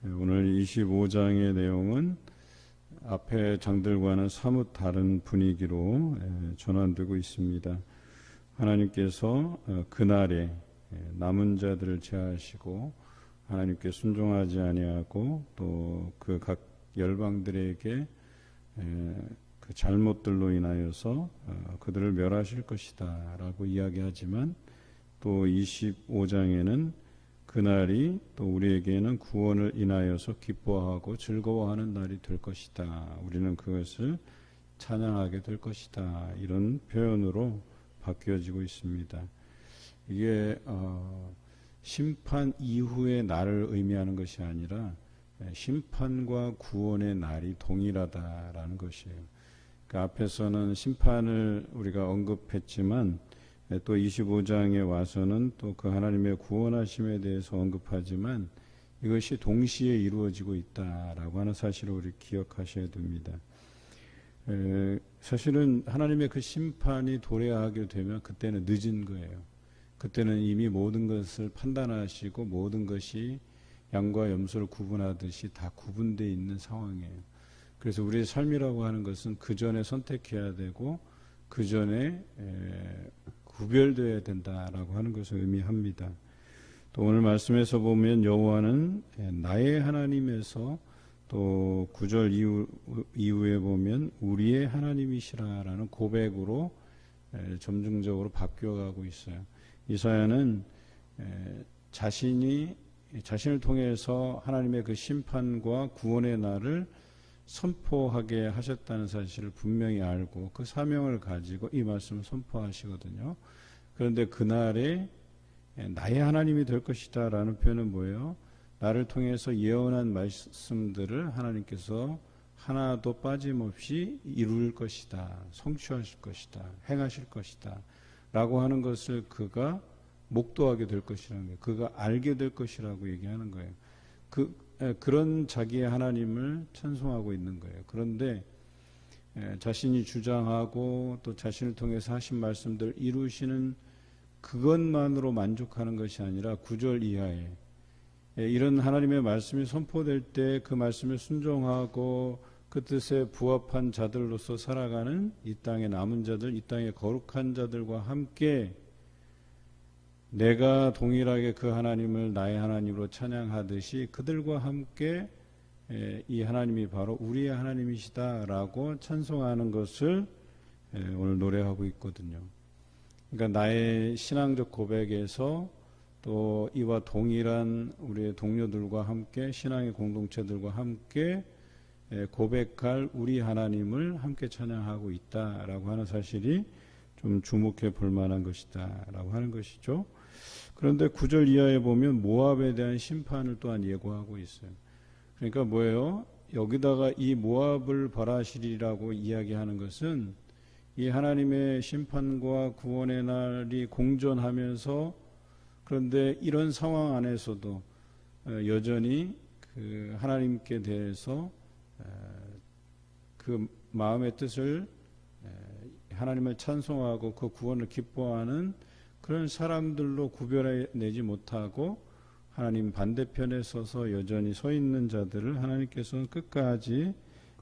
오늘 25장의 내용은 앞의 장들과는 사뭇 다른 분위기로 전환되고 있습니다. 하나님께서 그날에 남은 자들을 제하시고 하나님께 순종하지 아니하고 또 그 각 열방들에게 그 잘못들로 인하여서 그들을 멸하실 것이다 라고 이야기하지만 또 25장에는 그날이 또 우리에게는 구원을 인하여서 기뻐하고 즐거워하는 날이 될 것이다. 우리는 그것을 찬양하게 될 것이다. 이런 표현으로 바뀌어지고 있습니다. 이게 심판 이후의 날을 의미하는 것이 아니라 심판과 구원의 날이 동일하다라는 것이에요. 그 앞에서는 심판을 우리가 언급했지만 또 25장에 와서는 또 그 하나님의 구원하심에 대해서 언급하지만 이것이 동시에 이루어지고 있다라고 하는 사실을 우리 기억하셔야 됩니다. 사실은 하나님의 그 심판이 도래하게 되면 그때는 늦은 거예요. 그때는 이미 모든 것을 판단하시고 모든 것이 양과 염소를 구분하듯이 다 구분되어 있는 상황이에요. 그래서 우리의 삶이라고 하는 것은 그 전에 선택해야 되고 그 전에 구별되어야 된다라고 하는 것을 의미합니다. 또 오늘 말씀에서 보면 여호와는 나의 하나님에서 또 9절 이후에 보면 우리의 하나님이시라라는 고백으로 점증적으로 바뀌어가고 있어요. 이사야는 자신을 통해서 하나님의 그 심판과 구원의 날을 선포하게 하셨다는 사실을 분명히 알고 그 사명을 가지고 이 말씀을 선포하시거든요. 그런데 그날에 나의 하나님이 될 것이다 라는 표현은 뭐예요? 나를 통해서 예언한 말씀들을 하나님께서 하나도 빠짐없이 이룰 것이다, 성취하실 것이다, 행하실 것이다 라고 하는 것을 그가 목도하게 될 것이라는 거예요. 그가 알게 될 것이라고 얘기하는 거예요. 그런 자기의 하나님을 찬송하고 있는 거예요. 그런데 자신이 주장하고 또 자신을 통해서 하신 말씀들 이루시는 그것만으로 만족하는 것이 아니라 9절 이하에 이런 하나님의 말씀이 선포될 때 그 말씀에 순종하고 그 뜻에 부합한 자들로서 살아가는 이 땅의 남은 자들, 이 땅의 거룩한 자들과 함께 내가 동일하게 그 하나님을 나의 하나님으로 찬양하듯이 그들과 함께 이 하나님이 바로 우리의 하나님이시다라고 찬송하는 것을 오늘 노래하고 있거든요. 그러니까 나의 신앙적 고백에서 또 이와 동일한 우리의 동료들과 함께 신앙의 공동체들과 함께 고백할 우리 하나님을 함께 찬양하고 있다라고 하는 사실이 좀 주목해 볼 만한 것이다 라고 하는 것이죠. 그런데 9절 이하에 보면 모압에 대한 심판을 또한 예고하고 있어요. 그러니까 뭐예요? 여기다가 이 모압을 벌하시리라고 이야기하는 것은 이 하나님의 심판과 구원의 날이 공존하면서 그런데 이런 상황 안에서도 여전히 그 하나님께 대해서 그 마음의 뜻을 하나님을 찬송하고 그 구원을 기뻐하는 그런 사람들로 구별해내지 못하고 하나님 반대편에 서서 여전히 서 있는 자들을 하나님께서는 끝까지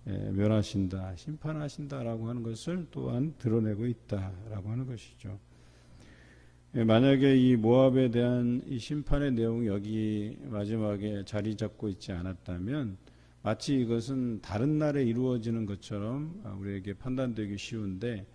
멸하신다, 심판하신다라고 하는 것을 또한 드러내고 있다라고 하는 것이죠. 만약에 이 모압에 대한 이 심판의 내용이 여기 마지막에 자리 잡고 있지 않았다면 마치 이것은 다른 날에 이루어지는 것처럼 우리에게 판단되기 쉬운데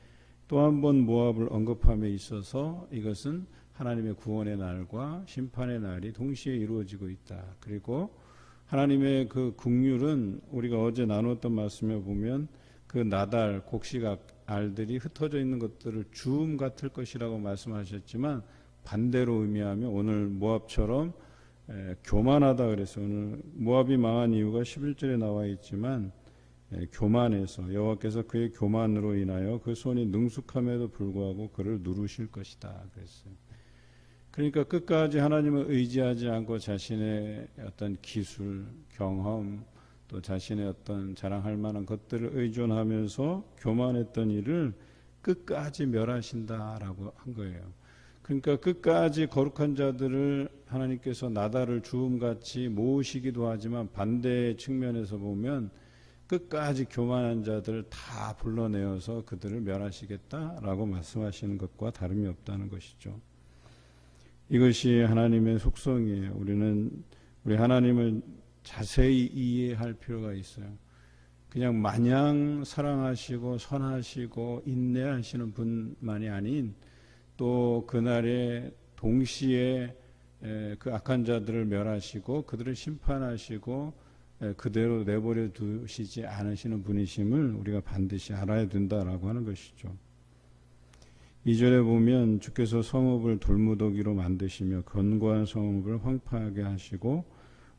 또 한 번 모압을 언급함에 있어서 이것은 하나님의 구원의 날과 심판의 날이 동시에 이루어지고 있다. 그리고 하나님의 그 긍휼은 우리가 어제 나눴던 말씀에 보면 그 나달, 곡식 알들이 흩어져 있는 것들을 주음 같을 것이라고 말씀하셨지만 반대로 의미하면 오늘 모압처럼 교만하다 그래서 오늘 모압이 망한 이유가 11절에 나와 있지만 교만해서 여호와께서 그의 교만으로 인하여 그 손이 능숙함에도 불구하고 그를 누르실 것이다 그랬어요. 그러니까 끝까지 하나님을 의지하지 않고 자신의 어떤 기술, 경험 또 자신의 어떤 자랑할 만한 것들을 의존하면서 교만했던 일을 끝까지 멸하신다라고 한 거예요. 그러니까 끝까지 거룩한 자들을 하나님께서 나달을 주음같이 모으시기도 하지만 반대 측면에서 보면 끝까지 교만한 자들을 다 불러내어서 그들을 멸하시겠다라고 말씀하시는 것과 다름이 없다는 것이죠. 이것이 하나님의 속성이에요. 우리 하나님을 자세히 이해할 필요가 있어요. 그냥 마냥 사랑하시고 선하시고 인내하시는 분만이 아닌 또 그날에 동시에 그 악한 자들을 멸하시고 그들을 심판하시고 그대로 내버려 두시지 않으시는 분이심을 우리가 반드시 알아야 된다라고 하는 것이죠. 2절에 보면 주께서 성읍을 돌무더기로 만드시며 견고한 성읍을 황폐하게 하시고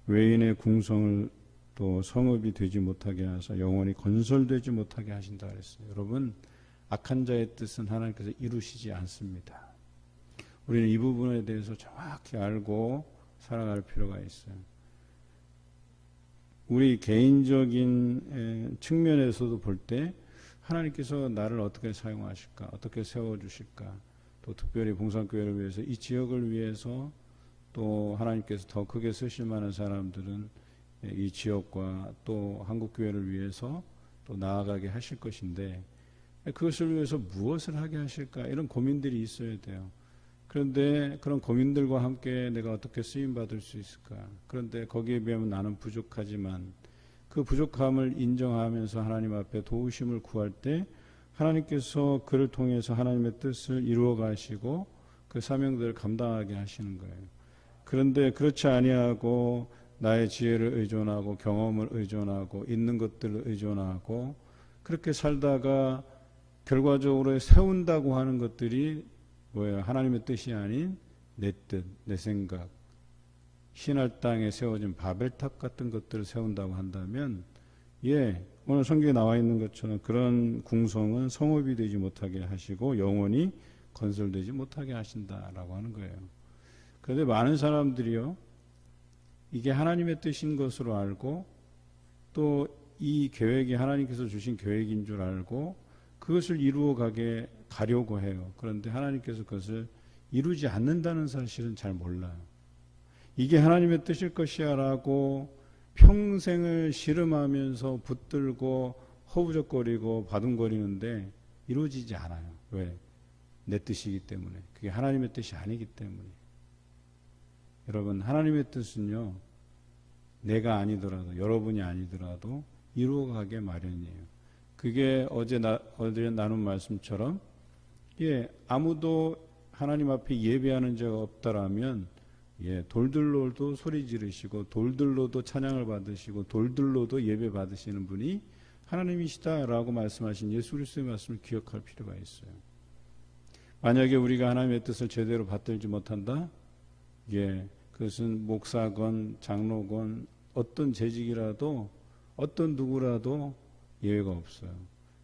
외인의 궁성을 또 성읍이 되지 못하게 하사 영원히 건설되지 못하게 하신다 그랬어요. 여러분, 악한 자의 뜻은 하나님께서 이루시지 않습니다. 우리는 이 부분에 대해서 정확히 알고 살아갈 필요가 있어요. 우리 개인적인 측면에서도 볼 때 하나님께서 나를 어떻게 사용하실까, 어떻게 세워주실까, 또 특별히 봉산교회를 위해서 이 지역을 위해서 또 하나님께서 더 크게 쓰실 만한 사람들은 이 지역과 또 한국교회를 위해서 또 나아가게 하실 것인데 그것을 위해서 무엇을 하게 하실까 이런 고민들이 있어야 돼요. 그런데 그런 고민들과 함께 내가 어떻게 쓰임받을 수 있을까. 그런데 거기에 비하면 나는 부족하지만 그 부족함을 인정하면서 하나님 앞에 도우심을 구할 때 하나님께서 그를 통해서 하나님의 뜻을 이루어 가시고 그 사명들을 감당하게 하시는 거예요. 그런데 그렇지 아니하고 나의 지혜를 의존하고 경험을 의존하고 있는 것들을 의존하고 그렇게 살다가 결과적으로 세운다고 하는 것들이 뭐예요? 하나님의 뜻이 아닌 내 뜻, 내 생각, 신할 땅에 세워진 바벨탑 같은 것들을 세운다고 한다면 오늘 성경에 나와 있는 것처럼 그런 궁성은 성읍이 되지 못하게 하시고 영원히 건설되지 못하게 하신다라고 하는 거예요. 그런데 많은 사람들이요, 이게 하나님의 뜻인 것으로 알고 또 이 계획이 하나님께서 주신 계획인 줄 알고 그것을 이루어 가려고 해요. 그런데 하나님께서 그것을 이루지 않는다는 사실은 잘 몰라요. 이게 하나님의 뜻일 것이야 라고 평생을 씨름하면서 붙들고 허우적거리고 바둥거리는데 이루어지지 않아요. 왜? 내 뜻이기 때문에. 그게 하나님의 뜻이 아니기 때문에. 여러분, 하나님의 뜻은요, 내가 아니더라도, 여러분이 아니더라도 이루어가게 마련이에요. 그게 어제 나눈 말씀처럼 아무도 하나님 앞에 예배하는 자가 없다라면 돌들로도 소리 지르시고 돌들로도 찬양을 받으시고 돌들로도 예배 받으시는 분이 하나님이시다라고 말씀하신 예수 그리스도의 말씀을 기억할 필요가 있어요. 만약에 우리가 하나님의 뜻을 제대로 받들지 못한다? 그것은 목사건 장로건 어떤 재직이라도 어떤 누구라도 예외가 없어요.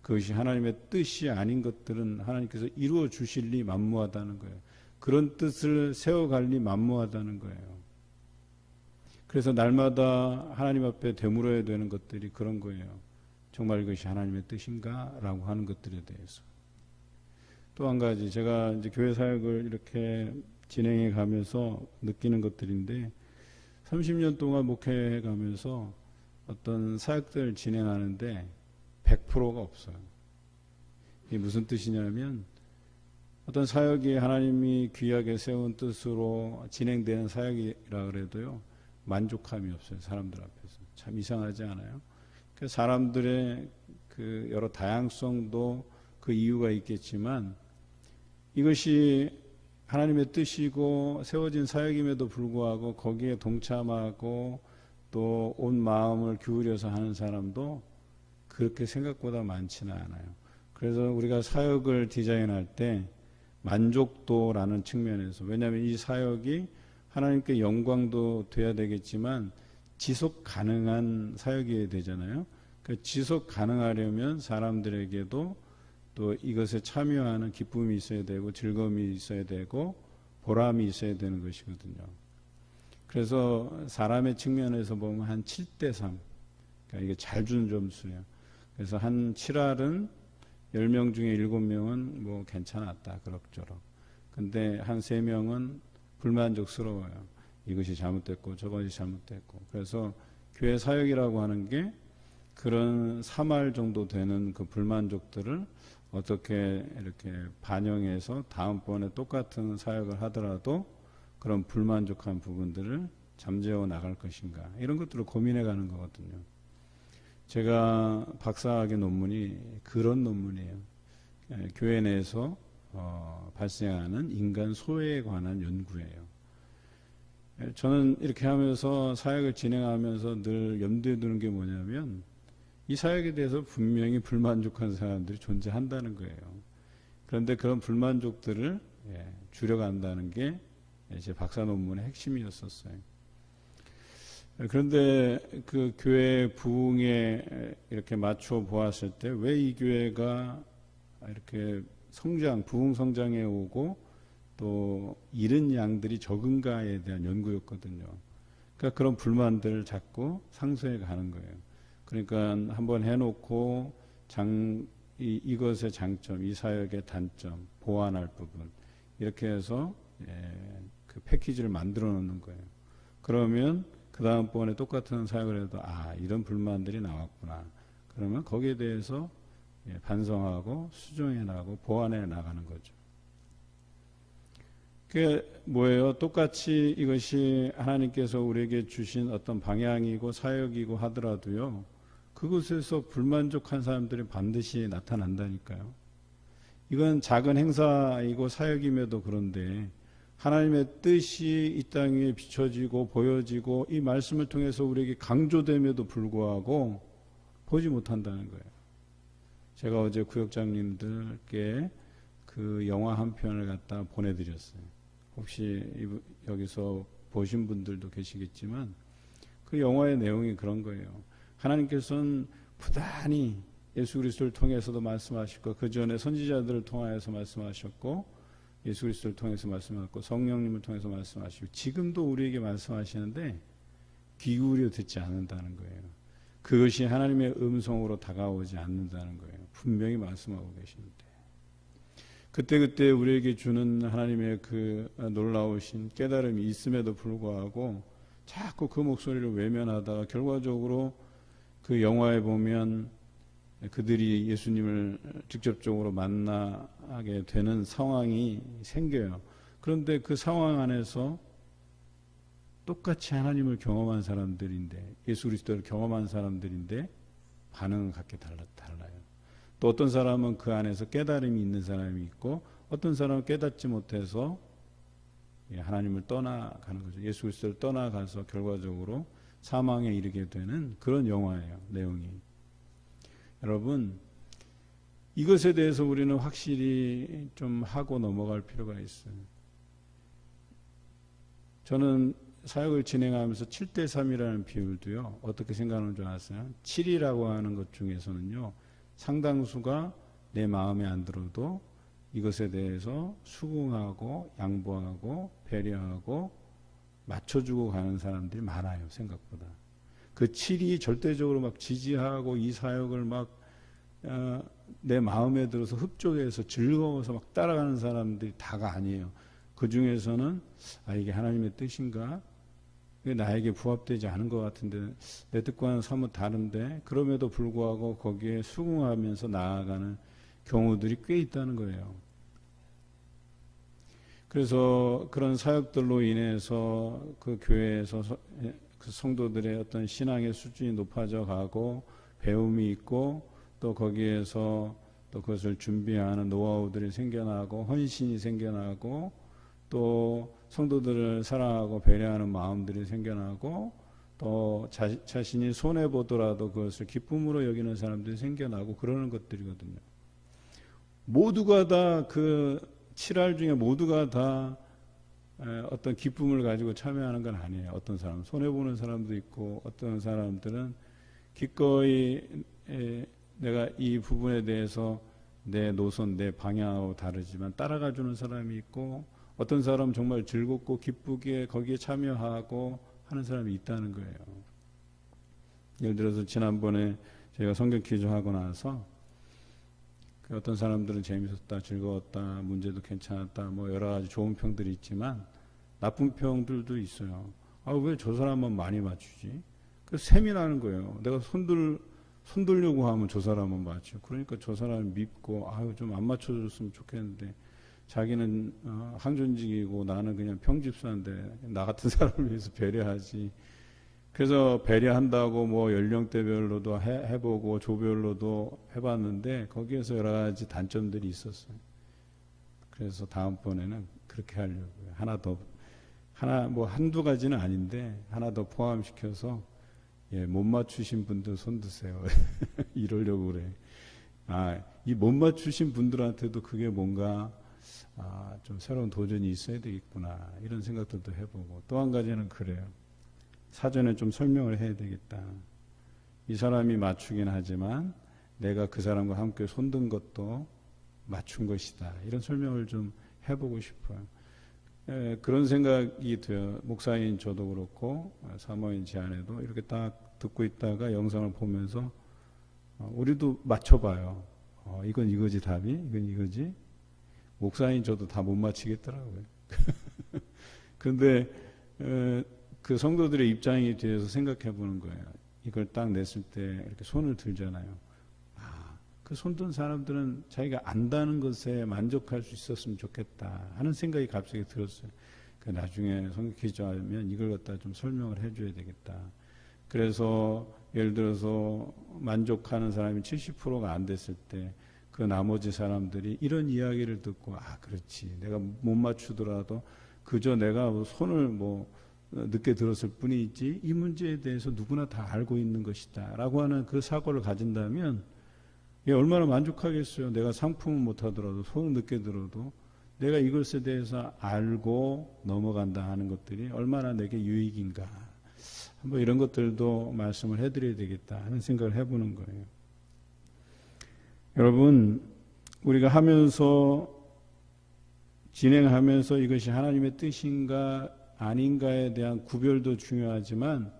그것이 하나님의 뜻이 아닌 것들은 하나님께서 이루어 주실 리 만무하다는 거예요. 그런 뜻을 세워갈 리 만무하다는 거예요. 그래서 날마다 하나님 앞에 되물어야 되는 것들이 그런 거예요. 정말 이것이 하나님의 뜻인가? 라고 하는 것들에 대해서. 또 한 가지, 제가 이제 교회 사역을 이렇게 진행해 가면서 느끼는 것들인데 30년 동안 목회해 가면서 어떤 사역들을 진행하는데 100%가 없어요. 이게 무슨 뜻이냐면 어떤 사역이 하나님이 귀하게 세운 뜻으로 진행되는 사역이라 그래도요, 만족함이 없어요. 사람들 앞에서. 참 이상하지 않아요? 그 사람들의 그 여러 다양성도 그 이유가 있겠지만 이것이 하나님의 뜻이고 세워진 사역임에도 불구하고 거기에 동참하고 또 온 마음을 기울여서 하는 사람도 그렇게 생각보다 많지는 않아요. 그래서 우리가 사역을 디자인할 때 만족도라는 측면에서, 왜냐하면 이 사역이 하나님께 영광도 돼야 되겠지만 지속 가능한 사역이어야 되잖아요. 그 지속 가능하려면 사람들에게도 또 이것에 참여하는 기쁨이 있어야 되고 즐거움이 있어야 되고 보람이 있어야 되는 것이거든요. 그래서 사람의 측면에서 보면 한 7대3, 그러니까 이게 잘 주는 점수예요. 그래서 한 7할은 10명 중에 7명은 뭐 괜찮았다, 그럭저럭. 근데 한 3명은 불만족스러워요. 이것이 잘못됐고 저것이 잘못됐고. 그래서 교회 사역이라고 하는 게 그런 3할 정도 되는 그 불만족들을 어떻게 이렇게 반영해서 다음번에 똑같은 사역을 하더라도 그런 불만족한 부분들을 잠재워 나갈 것인가, 이런 것들을 고민해 가는 거거든요. 제가 박사학위 논문이 그런 논문이에요. 교회 내에서 발생하는 인간 소외에 관한 연구예요. 저는 이렇게 하면서 사역을 진행하면서 늘 염두에 두는 게 뭐냐면, 이 사역에 대해서 분명히 불만족한 사람들이 존재한다는 거예요. 그런데 그런 불만족들을 줄여간다는 게 제 박사 논문의 핵심이었었어요. 그런데 그 교회 부흥에 이렇게 맞춰 보았을 때 왜 이 교회가 이렇게 부흥 성장해 오고 또 잃은 양들이 적은가에 대한 연구였거든요. 그러니까 그런 불만들을 자꾸 상쇄해 가는 거예요. 그러니까 한번 해놓고 이것의 장점, 이 사역의 단점, 보완할 부분, 이렇게 해서 그 패키지를 만들어 놓는 거예요. 그러면 그 다음번에 똑같은 사역을 해도 이런 불만들이 나왔구나. 그러면 거기에 대해서 반성하고 수정해 나가고 보완해 나가는 거죠. 그게 뭐예요? 똑같이 이것이 하나님께서 우리에게 주신 어떤 방향이고 사역이고 하더라도요, 그곳에서 불만족한 사람들이 반드시 나타난다니까요. 이건 작은 행사이고 사역임에도 그런데 하나님의 뜻이 이 땅 위에 비춰지고 보여지고 이 말씀을 통해서 우리에게 강조됨에도 불구하고 보지 못한다는 거예요. 제가 어제 구역장님들께 그 영화 한 편을 갖다 보내드렸어요. 혹시 여기서 보신 분들도 계시겠지만 그 영화의 내용이 그런 거예요. 하나님께서는 부단히 예수 그리스도를 통해서도 말씀하시고 그 전에 선지자들을 통하여서 말씀하셨고 예수 그리스도를 통해서 말씀하셨고 성령님을 통해서 말씀하시고 지금도 우리에게 말씀하시는데 귀 기울여 듣지 않는다는 거예요. 그것이 하나님의 음성으로 다가오지 않는다는 거예요. 분명히 말씀하고 계신데 그때그때 우리에게 주는 하나님의 그 놀라우신 깨달음이 있음에도 불구하고 자꾸 그 목소리를 외면하다가 결과적으로 그 영화에 보면 그들이 예수님을 직접적으로 만나게 되는 상황이 생겨요. 그런데 그 상황 안에서 똑같이 하나님을 경험한 사람들인데, 예수 그리스도를 경험한 사람들인데 반응은 각기 달라요. 또 어떤 사람은 그 안에서 깨달음이 있는 사람이 있고 어떤 사람은 깨닫지 못해서 하나님을 떠나가는 거죠. 예수 그리스도를 떠나가서 결과적으로 사망에 이르게 되는 그런 영화예요. 내용이. 여러분, 이것에 대해서 우리는 확실히 좀 하고 넘어갈 필요가 있어요. 저는 사역을 진행하면서 7대3이라는 비율도요, 어떻게 생각하는 줄 아세요? 7이라고 하는 것 중에서는요, 상당수가 내 마음에 안 들어도 이것에 대해서 수긍하고 양보하고 배려하고 맞춰주고 가는 사람들이 많아요. 생각보다. 그 7이 절대적으로 막 지지하고 이 사역을 막 내 마음에 들어서 흡족해서 즐거워서 막 따라가는 사람들이 다가 아니에요. 그 중에서는 이게 하나님의 뜻인가? 이게 나에게 부합되지 않은 것 같은데 내 뜻과는 사뭇 다른데 그럼에도 불구하고 거기에 수긍하면서 나아가는 경우들이 꽤 있다는 거예요. 그래서 그런 사역들로 인해서 그 교회에서 그 성도들의 어떤 신앙의 수준이 높아져 가고 배움이 있고 또 거기에서 또 그것을 준비하는 노하우들이 생겨나고 헌신이 생겨나고 또 성도들을 사랑하고 배려하는 마음들이 생겨나고 또 자신이 손해보더라도 그것을 기쁨으로 여기는 사람들이 생겨나고 그러는 것들이거든요. 모두가 다 그 7할 중에 모두가 다 어떤 기쁨을 가지고 참여하는 건 아니에요. 어떤 사람은 손해보는 사람도 있고 어떤 사람들은 기꺼이 내가 이 부분에 대해서 내 노선, 내 방향하고 다르지만 따라가 주는 사람이 있고 어떤 사람은 정말 즐겁고 기쁘게 거기에 참여하고 하는 사람이 있다는 거예요. 예를 들어서 지난번에 저희가 성경 퀴즈 하고 나서 어떤 사람들은 재밌었다, 즐거웠다, 문제도 괜찮았다, 뭐 여러 가지 좋은 평들이 있지만 나쁜 평들도 있어요. 아, 왜 저 사람만 많이 맞추지? 그 셈이 나는 거예요. 내가 손들려고 하면 저 사람은 맞죠. 그러니까 저 사람을 밉고, 아유, 좀 안 맞춰줬으면 좋겠는데, 자기는 항존직이고 나는 그냥 평집사인데, 나 같은 사람을 위해서 배려하지. 그래서 배려한다고 뭐 연령대별로도 해보고 조별로도 해봤는데, 거기에서 여러 가지 단점들이 있었어요. 그래서 다음번에는 그렇게 하려고요. 뭐 한두 가지는 아닌데, 하나 더 포함시켜서, 예, 못 맞추신 분들 손 드세요. 이러려고 그래. 이 못 맞추신 분들한테도 그게 뭔가, 좀 새로운 도전이 있어야 되겠구나. 이런 생각들도 해보고. 또 한 가지는 그래요. 사전에 좀 설명을 해야 되겠다. 이 사람이 맞추긴 하지만 내가 그 사람과 함께 손든 것도 맞춘 것이다. 이런 설명을 좀 해보고 싶어요. 그런 생각이 돼요. 목사인 저도 그렇고 사모인 제 아내도 이렇게 딱 듣고 있다가 영상을 보면서 우리도 맞춰봐요. 이건 이거지 답이? 이건 이거지? 목사인 저도 다 못 맞히겠더라고요. 그런데 그 성도들의 입장이 돼서 생각해 보는 거예요. 이걸 딱 냈을 때 이렇게 손을 들잖아요. 그 손든 사람들은 자기가 안다는 것에 만족할 수 있었으면 좋겠다 하는 생각이 갑자기 들었어요. 나중에 성격기자면 이걸 갖다 좀 설명을 해줘야 되겠다. 그래서 예를 들어서 만족하는 사람이 70%가 안 됐을 때 그 나머지 사람들이 이런 이야기를 듣고 그렇지, 내가 못 맞추더라도 그저 내가 손을 뭐 늦게 들었을 뿐이지 이 문제에 대해서 누구나 다 알고 있는 것이다 라고 하는 그 사고를 가진다면 얼마나 만족하겠어요. 내가 상품은 못하더라도 손을 늦게 들어도 내가 이것에 대해서 알고 넘어간다 하는 것들이 얼마나 내게 유익인가. 한번 이런 것들도 말씀을 해드려야 되겠다 하는 생각을 해보는 거예요. 여러분, 우리가 진행하면서 이것이 하나님의 뜻인가 아닌가에 대한 구별도 중요하지만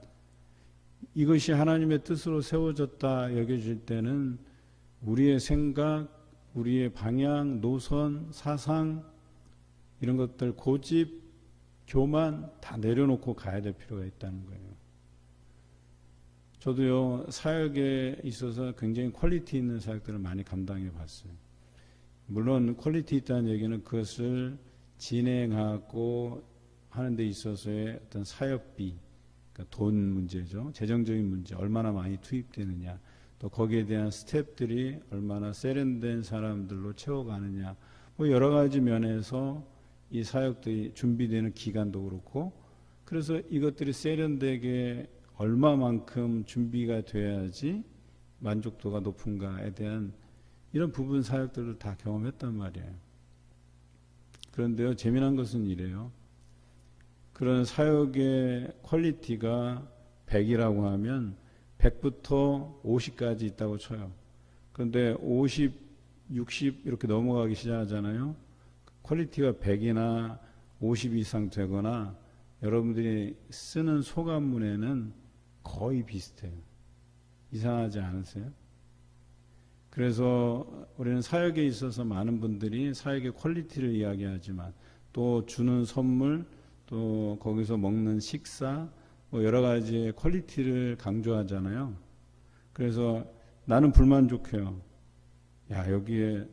이것이 하나님의 뜻으로 세워졌다 여겨질 때는 우리의 생각, 우리의 방향, 노선, 사상 이런 것들 고집, 교만 다 내려놓고 가야 될 필요가 있다는 거예요. 저도요 사역에 있어서 굉장히 퀄리티 있는 사역들을 많이 감당해 봤어요. 물론 퀄리티 있다는 얘기는 그것을 진행하고 하는 데 있어서의 어떤 사역비, 그러니까 돈 문제죠. 재정적인 문제, 얼마나 많이 투입되느냐, 또 거기에 대한 스텝들이 얼마나 세련된 사람들로 채워가느냐, 뭐 여러 가지 면에서 이 사역들이 준비되는 기간도 그렇고, 그래서 이것들이 세련되게 얼마만큼 준비가 돼야지 만족도가 높은가에 대한 이런 부분 사역들을 다 경험했단 말이에요. 그런데요, 재미난 것은 이래요. 그런 사역의 퀄리티가 100이라고 하면 100부터 50까지 있다고 쳐요. 그런데 50, 60 이렇게 넘어가기 시작하잖아요. 퀄리티가 100이나 50 이상 되거나 여러분들이 쓰는 소감문에는 거의 비슷해요. 이상하지 않으세요? 그래서 우리는 사역에 있어서 많은 분들이 사역의 퀄리티를 이야기하지만 또 주는 선물, 또 거기서 먹는 식사, 뭐 여러 가지의 퀄리티를 강조하잖아요. 그래서 나는 불만족해요. 여기에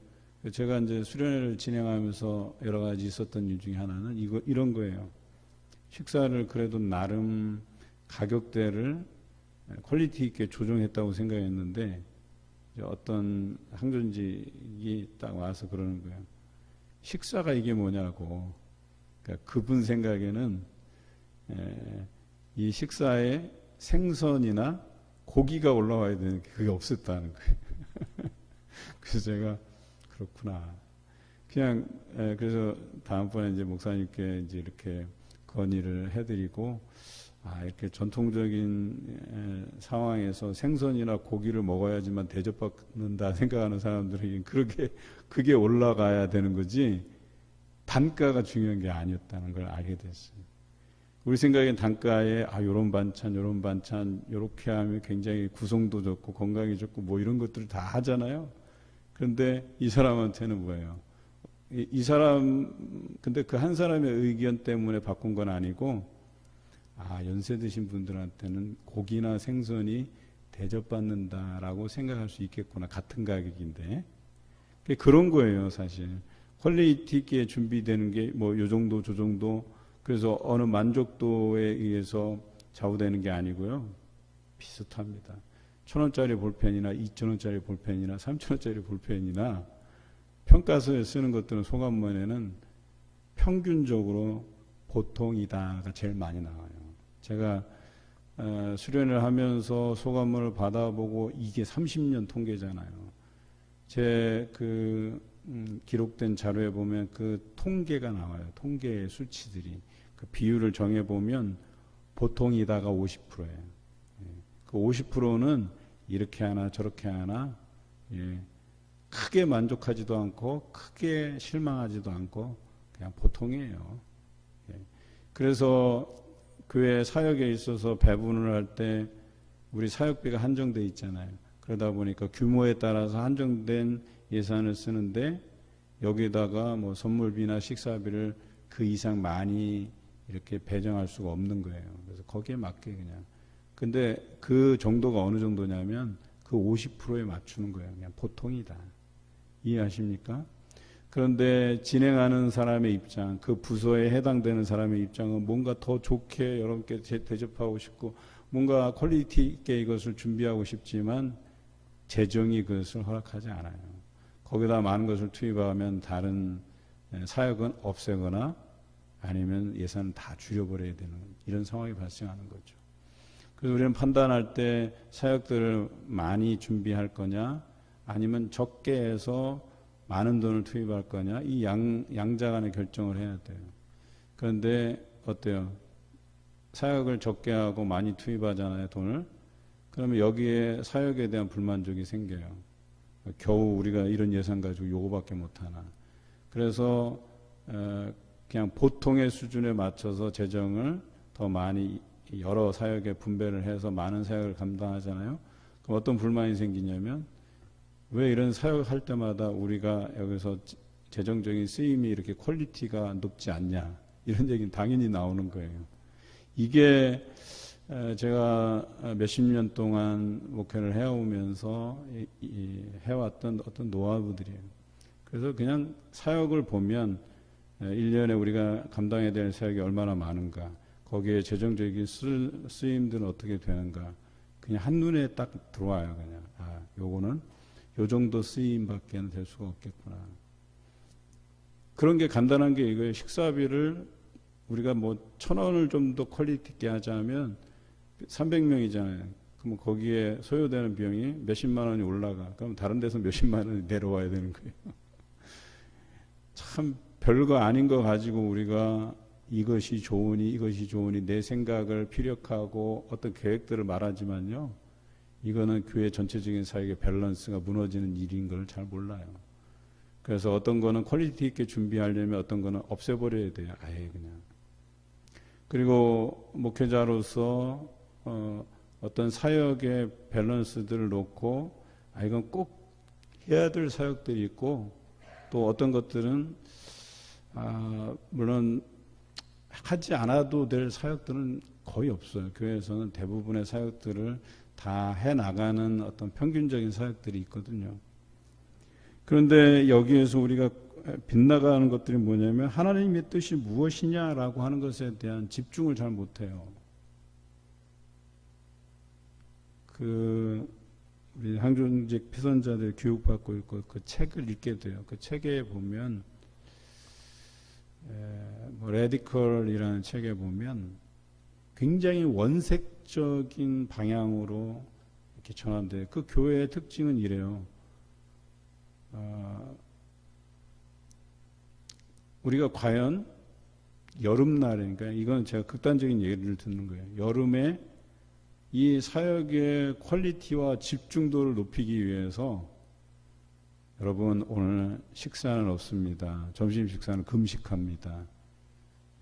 제가 이제 수련회를 진행하면서 여러 가지 있었던 일 중에 하나는 이런 거예요. 식사를 그래도 나름 가격대를 퀄리티 있게 조정했다고 생각했는데 어떤 항존직이 딱 와서 그러는 거예요. 식사가 이게 뭐냐고. 그러니까 그분 생각에는 이 식사에 생선이나 고기가 올라와야 되는 게 그게 없었다는 거예요. 그래서 제가 그렇구나. 그냥 그래서 다음번에 이제 목사님께 이제 이렇게 건의를 해드리고 이렇게 전통적인 상황에서 생선이나 고기를 먹어야지만 대접받는다 생각하는 사람들에게 그게 올라가야 되는 거지 단가가 중요한 게 아니었다는 걸 알게 됐어요. 우리 생각엔 단가에 요런 반찬 요렇게 하면 굉장히 구성도 좋고 건강이 좋고 뭐 이런 것들을 다 하잖아요. 그런데 이 사람한테는 뭐예요? 이 사람, 근데 그 한 사람의 의견 때문에 바꾼 건 아니고, 연세 드신 분들한테는 고기나 생선이 대접받는다라고 생각할 수 있겠구나. 같은 가격인데. 그런 거예요, 사실. 퀄리티 있게 준비되는 게 뭐 요 정도, 저 정도. 그래서 어느 만족도에 의해서 좌우되는 게 아니고요. 비슷합니다. 1,000원짜리 볼펜이나 2,000원짜리 볼펜이나 3,000원짜리 볼펜이나 평가서에 쓰는 것들은 소감문에는 평균적으로 보통이다가 제일 많이 나와요. 제가 수련을 하면서 소감문을 받아보고 이게 30년 통계잖아요. 제 기록된 자료에 보면 그 통계가 나와요. 통계의 수치들이. 그 비율을 정해보면 보통이다가 50%예요. 그 50%는 이렇게 하나 저렇게 하나, 크게 만족하지도 않고 크게 실망하지도 않고 그냥 보통이에요. 그래서 교회 사역에 있어서 배분을 할 때 우리 사역비가 한정돼 있잖아요. 그러다 보니까 규모에 따라서 한정된 예산을 쓰는데 여기다가 뭐 선물비나 식사비를 그 이상 많이 이렇게 배정할 수가 없는 거예요. 그래서 거기에 맞게 그냥. 근데 그 정도가 어느 정도냐면 그 50%에 맞추는 거예요. 그냥 보통이다. 이해하십니까? 그런데 진행하는 사람의 입장, 그 부서에 해당되는 사람의 입장은 뭔가 더 좋게 여러분께 대접하고 싶고 뭔가 퀄리티 있게 이것을 준비하고 싶지만 재정이 그것을 허락하지 않아요. 거기다 많은 것을 투입하면 다른 사역은 없애거나 아니면 예산을 다 줄여버려야 되는 이런 상황이 발생하는 거죠. 그래서 우리는 판단할 때 사역들을 많이 준비할 거냐 아니면 적게 해서 많은 돈을 투입할 거냐 이 양자 간의 결정을 해야 돼요. 그런데 어때요? 사역을 적게 하고 많이 투입하잖아요, 돈을. 그러면 여기에 사역에 대한 불만족이 생겨요. 겨우 우리가 이런 예산 가지고 요거밖에 못하나. 그래서 그냥 보통의 수준에 맞춰서 재정을 더 많이 여러 사역에 분배를 해서 많은 사역을 감당하잖아요. 그럼 어떤 불만이 생기냐면 왜 이런 사역할 때마다 우리가 여기서 재정적인 쓰임이 이렇게 퀄리티가 높지 않냐 이런 얘기는 당연히 나오는 거예요. 이게 제가 몇십 년 동안 목회를 해오면서 해왔던 어떤 노하우들이에요. 그래서 그냥 사역을 보면 1년에 우리가 감당해야 될 사역이 얼마나 많은가, 거기에 재정적인 쓰임들은 어떻게 되는가, 그냥 한눈에 딱 들어와요. 그냥 요거는 요 정도 쓰임밖에 될 수가 없겠구나. 그런 게 간단한 게 이거예요. 식사비를 우리가 뭐 1,000원을 좀 더 퀄리티 있게 하자면 300명이잖아요. 그럼 거기에 소요되는 비용이 몇십만 원이 올라가. 그럼 다른 데서 몇십만 원이 내려와야 되는 거예요. 참 별거 아닌 거 가지고 우리가 이것이 좋으니 내 생각을 피력하고 어떤 계획들을 말하지만요. 이거는 교회 전체적인 사역의 밸런스가 무너지는 일인 걸 잘 몰라요. 그래서 어떤 거는 퀄리티 있게 준비하려면 어떤 거는 없애버려야 돼요. 아예 그냥. 그리고 목회자로서 어떤 사역의 밸런스들을 놓고 이건 꼭 해야 될 사역들이 있고 또 어떤 것들은 물론 하지 않아도 될 사역들은 거의 없어요. 교회에서는 대부분의 사역들을 다 해나가는 어떤 평균적인 사역들이 있거든요. 그런데 여기에서 우리가 빗나가는 것들이 뭐냐면 하나님의 뜻이 무엇이냐라고 하는 것에 대한 집중을 잘 못해요. 우리 항존직 피선자들 교육받고 있고 그 책을 읽게 돼요. 그 책에 보면 레디컬이라는 책에 보면 굉장히 원색적인 방향으로 이렇게 전환돼요. 그 교회의 특징은 이래요. 우리가 과연 여름날에, 그러니까 이건 제가 극단적인 예를 듣는 거예요. 여름에 이 사역의 퀄리티와 집중도를 높이기 위해서 여러분 오늘 식사는 없습니다. 점심 식사는 금식합니다.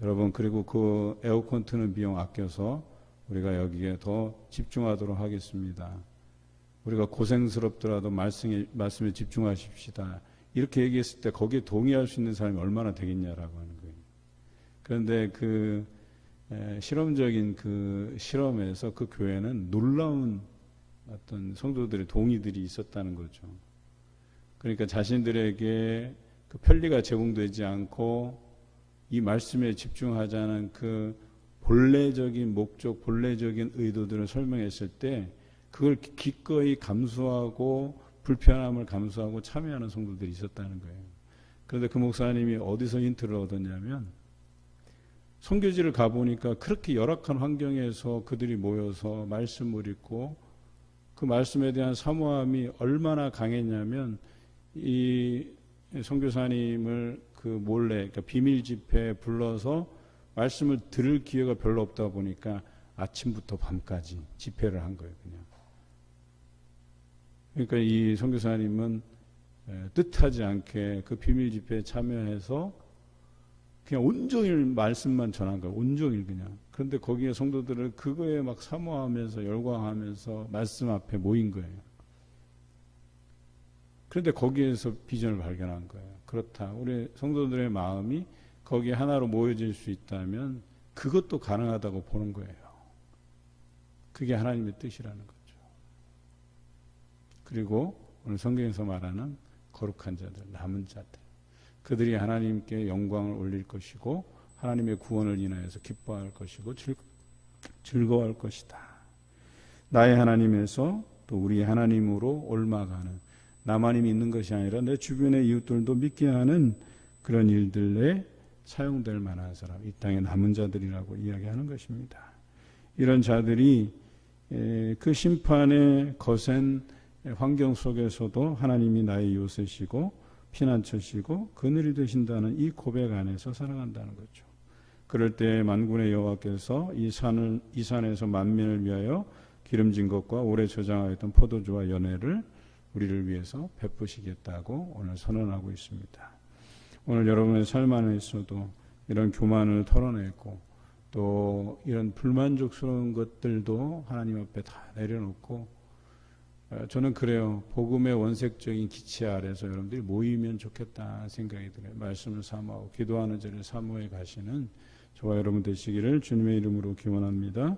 여러분 그리고 그 에어컨 트는 비용 아껴서 우리가 여기에 더 집중하도록 하겠습니다. 우리가 고생스럽더라도 말씀에 집중하십시다. 이렇게 얘기했을 때 거기에 동의할 수 있는 사람이 얼마나 되겠냐라고 하는 거예요. 그런데 그 실험적인 그 실험에서 그 교회는 놀라운 어떤 성도들의 동의들이 있었다는 거죠. 그러니까 자신들에게 그 편리가 제공되지 않고 이 말씀에 집중하자는 그 본래적인 목적, 본래적인 의도들을 설명했을 때 그걸 기꺼이 감수하고 불편함을 감수하고 참여하는 성도들이 있었다는 거예요. 그런데 그 목사님이 어디서 힌트를 얻었냐면 선교지를 가보니까 그렇게 열악한 환경에서 그들이 모여서 말씀을 읽고 그 말씀에 대한 사모함이 얼마나 강했냐면 이 선교사님을 그 몰래 그러니까 비밀 집회에 불러서 말씀을 들을 기회가 별로 없다 보니까 아침부터 밤까지 집회를 한 거예요. 그냥. 그러니까 이 선교사님은 뜻하지 않게 그 비밀 집회에 참여해서 그냥 온종일 말씀만 전한 거예요. 온종일 그냥. 그런데 거기에 성도들을 그거에 막 사모하면서 열광하면서 말씀 앞에 모인 거예요. 그런데 거기에서 비전을 발견한 거예요. 그렇다. 우리 성도들의 마음이 거기에 하나로 모여질 수 있다면 그것도 가능하다고 보는 거예요. 그게 하나님의 뜻이라는 거죠. 그리고 오늘 성경에서 말하는 거룩한 자들, 남은 자들, 그들이 하나님께 영광을 올릴 것이고 하나님의 구원을 인하여서 기뻐할 것이고 즐거워할 것이다. 나의 하나님에서 또 우리 하나님으로 옮아가는, 나만이 믿는 것이 아니라 내 주변의 이웃들도 믿게 하는 그런 일들에 사용될 만한 사람, 이 땅의 남은 자들이라고 이야기하는 것입니다. 이런 자들이 그 심판의 거센 환경 속에서도 하나님이 나의 요새시고 피난처시고 그늘이 되신다는 이 고백 안에서 살아간다는 거죠. 그럴 때 만군의 여호와께서 이 산에서 만민을 위하여 기름진 것과 오래 저장하였던 포도주와 연회를 우리를 위해서 베푸시겠다고 오늘 선언하고 있습니다. 오늘 여러분의 삶 안에서도 이런 교만을 털어내고 또 이런 불만족스러운 것들도 하나님 앞에 다 내려놓고, 저는 그래요. 복음의 원색적인 기체 아래서 여러분들이 모이면 좋겠다 생각이 들어요. 말씀을 사모하고 기도하는 자를 사모해 가시는 저와 여러분 되시기를 주님의 이름으로 기원합니다.